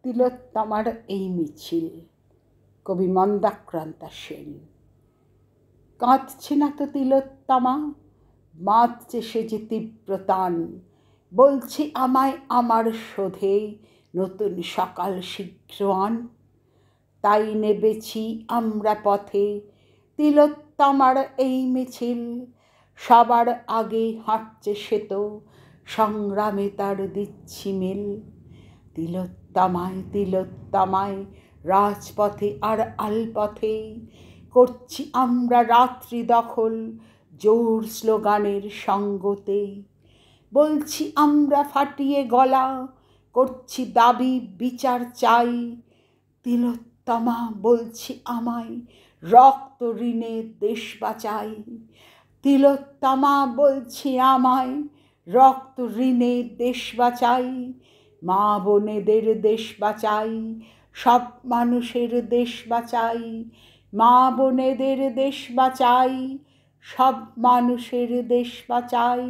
তিলোত্তমার এই মিছিল। কবি মন্দাক্রান্তা সেন। কাঁদছে না তো তিলোত্তমা, বাঁধছে সে যে তীব্রতান, বলছি আমায় আমার শোধে নতুন সকাল শীঘ্র আন। তাই নেবেছি আমরা পথে তিলোত্তমার এই মিছিল, সবার আগে হাঁটছে সে তো সংগ্রামে তার দিচ্ছি মিল। তিলোত্তমায় তিলোত্তমায় রাজপথে আর আলপথে করছি আমরা রাত্রি দখল জোর স্লোগানের সঙ্গতে। বলছি আমরা ফাটিয়ে গলা, করছি দাবি বিচার চাই। তিলোত্তমা বলছি আমায় রক্ত ঋণে দেশ বাঁচাই। তিলোত্তমা বলছি আমায় রক্ত ঋণে দেশ বাঁচাই। মা বোনেদের দেশ বাঁচাই, সব মানুষের দেশ বাঁচাই। মা বোনেদের দেশ বাঁচাই, সব মানুষের দেশ বাঁচাই।